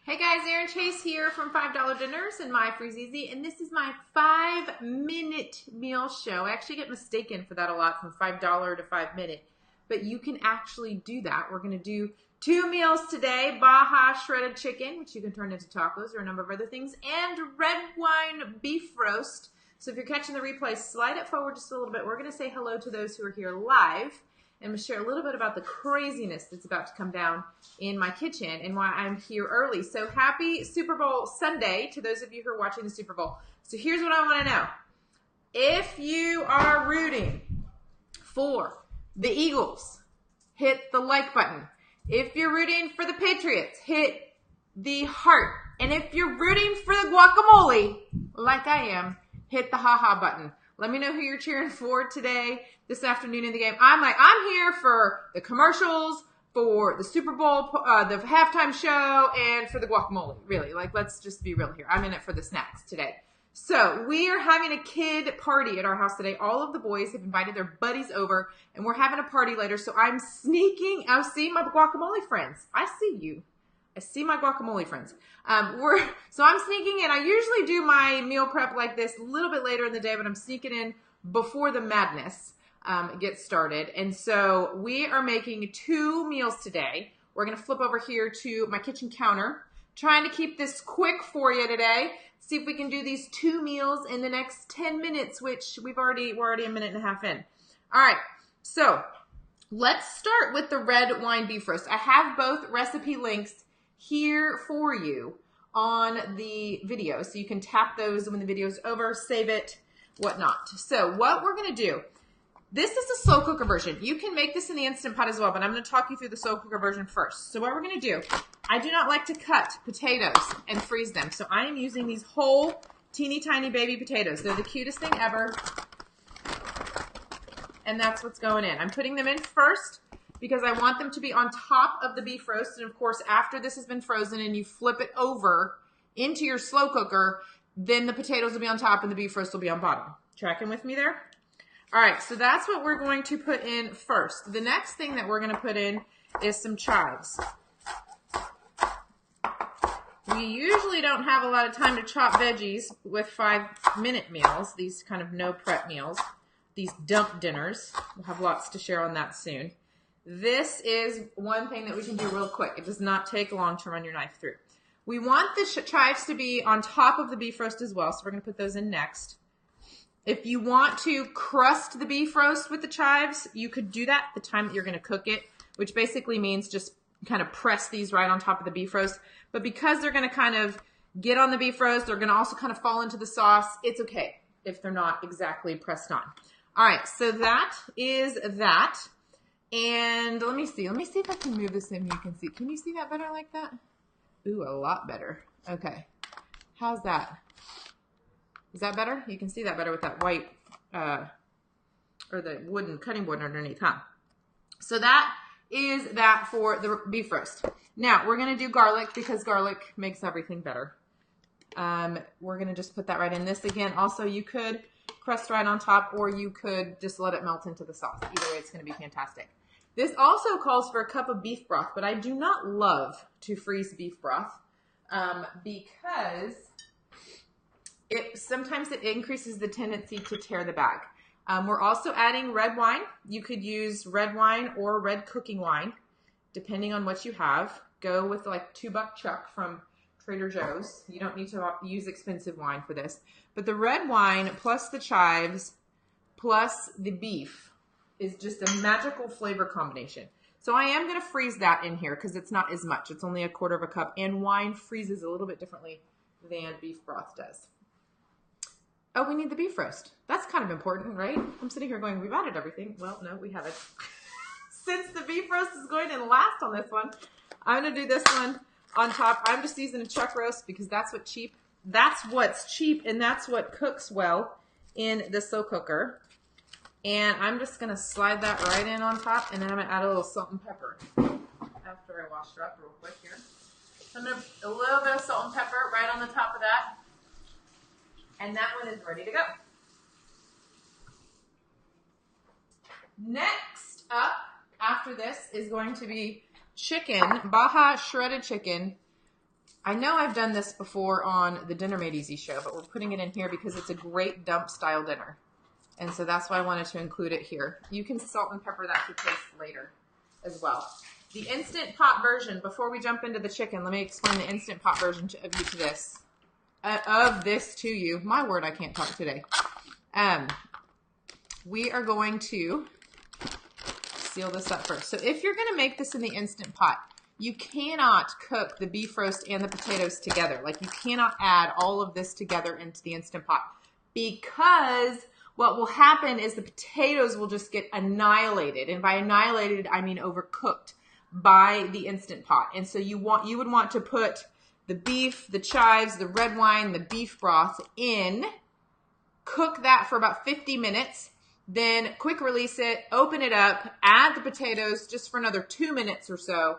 Hey guys, Erin Chase here from $5 Dinners and My Freeze Easy, and this is my 5-minute meal show. I actually get mistaken for that a lot, from $5 to 5-minute, but you can actually do that. We're going to do 2 meals today: Baja shredded chicken, which you can turn into tacos or a number of other things, and red wine beef roast. So if you're catching the replay, slide it forward just a little bit. We're going to say hello to those who are here live and share a little bit about the craziness that's about to come down in my kitchen and why I'm here early. So happy Super Bowl Sunday to those of you who are watching the Super Bowl. So here's what I want to know. If you are rooting for the Eagles, hit the like button. If you're rooting for the Patriots, hit the heart. And if you're rooting for the guacamole, like I am, hit the haha button. Let me know who you're cheering for today, this afternoon in the game. I'm here for the commercials, for the Super Bowl, the halftime show, and for the guacamole, really. Let's just be real here. I'm in it for the snacks today. So we are having a kid party at our house today. All of the boys have invited their buddies over, and we're having a party later. So I'm sneaking. I'll see my guacamole friends. I see you. I see my guacamole friends. So I'm sneaking in. I usually do my meal prep like this a little bit later in the day, but I'm sneaking in before the madness gets started. And so we are making 2 meals today. We're going to flip over here to my kitchen counter, trying to keep this quick for you today. See if we can do these 2 meals in the next 10 minutes, which we're already a minute and a half in. All right. So let's start with the red wine beef roast. I have both recipe links here for you on the video, so you can tap those when the video is over, save it, whatnot. So what we're going to do, this is a slow cooker version. You can make this in the Instant Pot as well, but I'm going to talk you through the slow cooker version first. So what we're going to do, I do not like to cut potatoes and freeze them, so I am using these whole teeny tiny baby potatoes. They're the cutest thing ever, and that's what's going in. I'm putting them in first because I want them to be on top of the beef roast. And of course, after this has been frozen and you flip it over into your slow cooker, then the potatoes will be on top and the beef roast will be on bottom. Tracking with me there? All right, so that's what we're going to put in first. The next thing that we're going to put in is some chives. We usually don't have a lot of time to chop veggies with 5-minute meals, these kind of no prep meals, these dump dinners. We'll have lots to share on that soon. This is one thing that we can do real quick. It does not take long to run your knife through. We want the chives to be on top of the beef roast as well, so we're going to put those in next. If you want to crust the beef roast with the chives, you could do that the time that you're going to cook it, which basically means just kind of press these right on top of the beef roast. But because they're going to kind of get on the beef roast, they're going to also kind of fall into the sauce. It's okay if they're not exactly pressed on. All right, so that is that. And let me see if I can move this in. You can see. Can you see that better like that? Ooh, a lot better. Okay. How's that? Is that better? You can see that better with that white, or the wooden cutting board underneath, huh? So that is that for the beef roast. Now, we're going to do garlic because garlic makes everything better. We're going to just put that right in. This, again, also you could crust right on top, or you could just let it melt into the sauce. Either way, it's going to be fantastic. This also calls for a cup of beef broth, but I do not love to freeze beef broth because sometimes it increases the tendency to tear the bag. We're also adding red wine. You could use red wine or red cooking wine, depending on what you have. Go with like $2 Chuck from Trader Joe's. You don't need to use expensive wine for this. But the red wine plus the chives plus the beef is just a magical flavor combination. So I am going to freeze that in here because it's not as much. It's only 1/4 cup, and wine freezes a little bit differently than beef broth does. Oh, we need the beef roast. That's kind of important, right? I'm sitting here going, we've added everything. Well, no, we haven't. Since the beef roast is going in last on this one, I'm going to do this one on top. I'm just using a chuck roast because that's what's cheap, and that's what cooks well in the slow cooker. And I'm just going to slide that right in on top, and then I'm going to add a little salt and pepper after I wash it up real quick here. So I'm going to put a little bit of salt and pepper right on the top of that, and that one is ready to go. Next up, after this, is going to be chicken, Baja shredded chicken, I know I've done this before on the Dinner Made Easy show, but we're putting it in here because it's a great dump style dinner. And so that's why I wanted to include it here. You can salt and pepper that to taste later as well. The Instant Pot version, before we jump into the chicken, let me explain the Instant Pot version of this to you. My word, I can't talk today. We are going to seal this up first. So if you're going to make this in the Instant Pot, you cannot cook the beef roast and the potatoes together. Like, you cannot add all of this together into the Instant Pot, because what will happen is the potatoes will just get annihilated. And by annihilated, I mean overcooked by the Instant Pot. And so you would want to put the beef, the chives, the red wine, the beef broth in, cook that for about 50 minutes, then quick release it, open it up, add the potatoes just for another 2 minutes or so,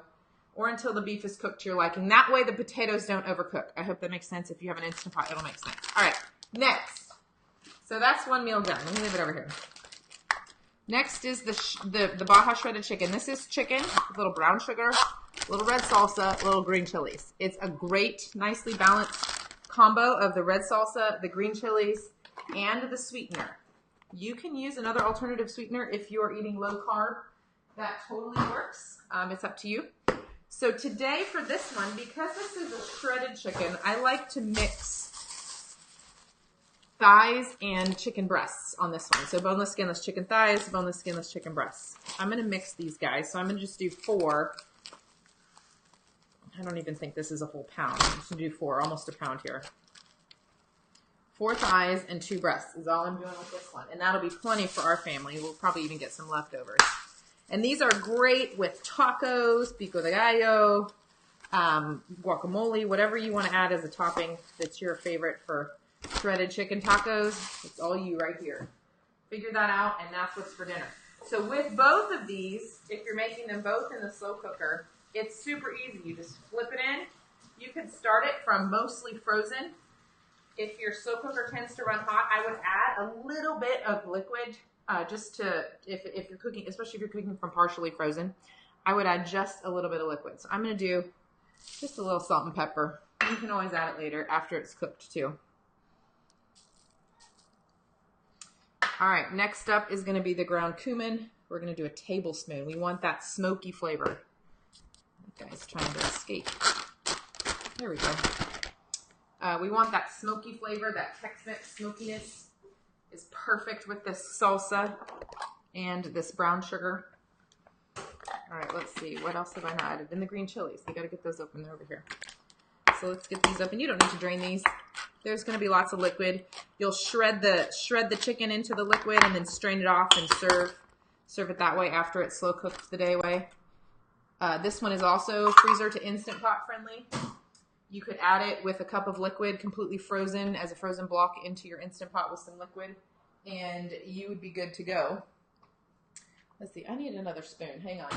or until the beef is cooked to your liking. That way the potatoes don't overcook. I hope that makes sense. If you have an Instant Pot, it'll make sense. All right, next. So that's one meal done. Let me leave it over here. Next is the Baja shredded chicken. This is chicken with a little brown sugar, a little red salsa, a little green chilies. It's a great, nicely balanced combo of the red salsa, the green chilies, and the sweetener. You can use another alternative sweetener if you are eating low carb. That totally works. It's up to you. So today for this one, because this is a shredded chicken, I like to mix thighs and chicken breasts on this one. So boneless, skinless chicken thighs, boneless, skinless chicken breasts. I'm going to mix these guys. So I'm going to just do 4. I don't even think this is a whole pound. I'm just going to do 4, almost a pound here. 4 thighs and 2 breasts is all I'm doing with this one. And that'll be plenty for our family. We'll probably even get some leftovers. And these are great with tacos, pico de gallo, guacamole, whatever you want to add as a topping that's your favorite for shredded chicken tacos. It's all you right here. Figure that out, and that's what's for dinner. So with both of these, if you're making them both in the slow cooker, it's super easy. You just flip it in. You can start it from mostly frozen. If your slow cooker tends to run hot, I would add a little bit of liquid just to, if you're cooking, especially if you're cooking from partially frozen, I would add just a little bit of liquid. So I'm going to do just a little salt and pepper. You can always add it later after it's cooked too. All right, next up is going to be the ground cumin. We're going to do a tablespoon. We want that smoky flavor. That guy's trying to escape. There we go. We want that smoky flavor, that Tex-Mex smokiness is perfect with this salsa and this brown sugar. All right, let's see. What else have I not added? And the green chilies. We got to get those open. They're over here. So let's get these open. You don't need to drain these. There's going to be lots of liquid. You'll shred the chicken into the liquid and then strain it off and serve it that way after it's slow cooked the day away. This one is also freezer to Instant Pot friendly. You could add it with a cup of liquid, completely frozen as a frozen block into your Instant Pot with some liquid, and you would be good to go. Let's see. I need another spoon. Hang on.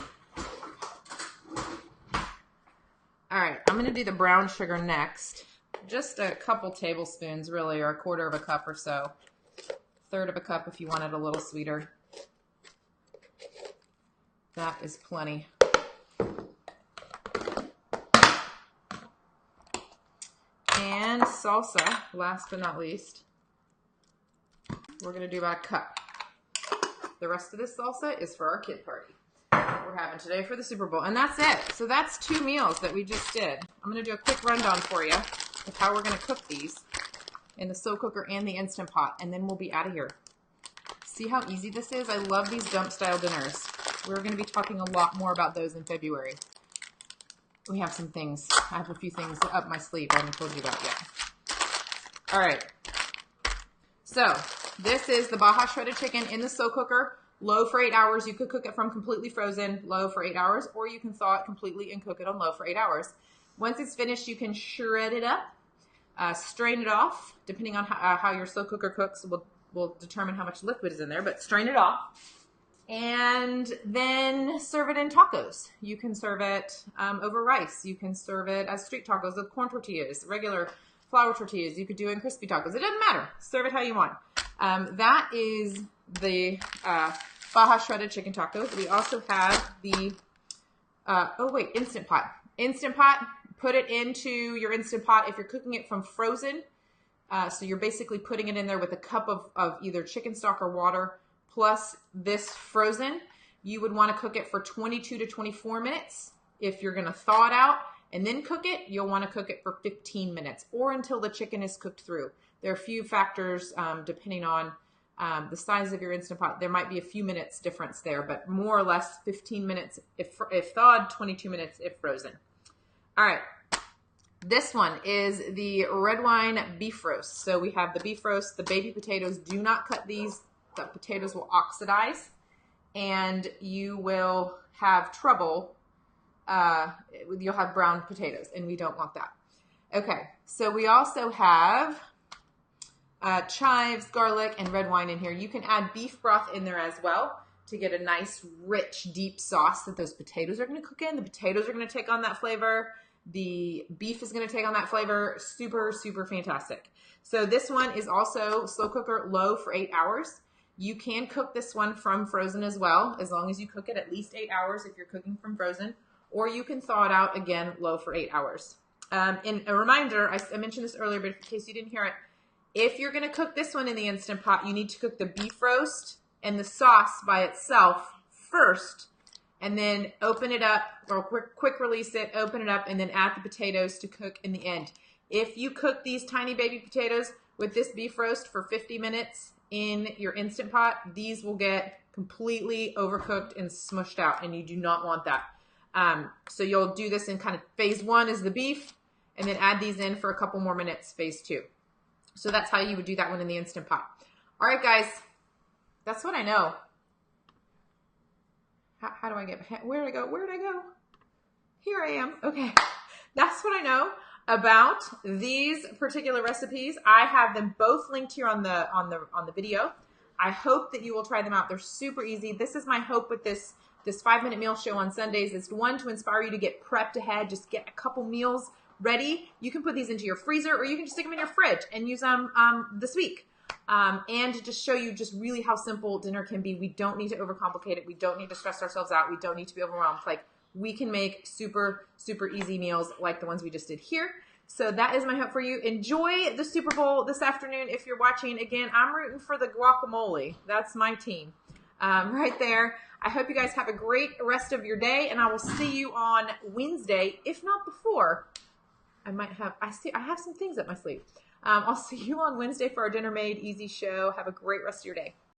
All right. I'm going to do the brown sugar next. Just a couple tablespoons, really, or 1/4 of a cup or so. 1/3 of a cup if you want it a little sweeter. That is plenty. And salsa, last but not least, we're going to do about a cup. The rest of this salsa is for our kid party we're having today for the Super Bowl. And that's it. So that's 2 meals that we just did. I'm going to do a quick rundown for you of how we're going to cook these in the slow cooker and the Instant Pot, and then we'll be out of here. See how easy this is? I love these dump style dinners. We're going to be talking a lot more about those in February. We have some things. I have a few things up my sleeve I haven't told you about yet. All right. So this is the Baja shredded chicken in the slow cooker. Low for 8 hours. You could cook it from completely frozen, low for 8 hours, or you can thaw it completely and cook it on low for 8 hours. Once it's finished, you can shred it up, strain it off. Depending on how your slow cooker cooks will determine how much liquid is in there, but strain it off. And then serve it in tacos. You can serve it over rice. You can serve it as street tacos with corn tortillas, regular flour tortillas. You could do it in crispy tacos. It doesn't matter. Serve it how you want. That is the Baja shredded chicken tacos. We also have the, Instant Pot. Instant Pot, put it into your Instant Pot. If you're cooking it from frozen, so you're basically putting it in there with a cup of either chicken stock or water plus this frozen, you would want to cook it for 22 to 24 minutes. If you're going to thaw it out and then cook it, you'll want to cook it for 15 minutes or until the chicken is cooked through. There are a few factors depending on the size of your Instant Pot. There might be a few minutes difference there, but more or less 15 minutes if thawed, 22 minutes if frozen. All right. This one is the red wine beef roast. So we have the beef roast, the baby potatoes. Do not cut these. The potatoes will oxidize and you will have trouble. You'll have brown potatoes and we don't want that. Okay, so we also have chives, garlic, and red wine in here. You can add beef broth in there as well to get a nice, rich, deep sauce that those potatoes are going to cook in. The potatoes are going to take on that flavor. The beef is going to take on that flavor. Super, super fantastic. So this one is also slow cooker, low for 8 hours. You can cook this one from frozen as well, as long as you cook it at least 8 hours if you're cooking from frozen, or you can thaw it out again, low for 8 hours. And a reminder, I mentioned this earlier, but in case you didn't hear it, if you're going to cook this one in the Instant Pot, you need to cook the beef roast and the sauce by itself first, and then open it up, or quick release it, open it up, and then add the potatoes to cook in the end. If you cook these tiny baby potatoes with this beef roast for 50 minutes in your Instant Pot, these will get completely overcooked and smushed out, and you do not want that. So you'll do this in kind of phase 1 is the beef, and then add these in for a couple more minutes, phase 2. So that's how you would do that one in the Instant Pot. All right, guys, that's what I know. How do I get, where did I go? Where did I go? Here I am. Okay, that's what I know about these particular recipes. I have them both linked here on the video. I hope that you will try them out. They're super easy. This is my hope with this 5-minute meal show on Sundays, is one, to inspire you to get prepped ahead, just get a couple meals ready. You can put these into your freezer, or you can just stick them in your fridge and use them this week. And to just show you just really how simple dinner can be. We don't need to overcomplicate it. We don't need to stress ourselves out. We don't need to be overwhelmed. Like, we can make super, super easy meals like the ones we just did here. So that is my hope for you. Enjoy the Super Bowl this afternoon if you're watching. Again, I'm rooting for the guacamole. That's my team right there. I hope you guys have a great rest of your day, and I will see you on Wednesday, if not before. I have some things up my sleeve. I'll see you on Wednesday for our Dinner Made Easy show. Have a great rest of your day.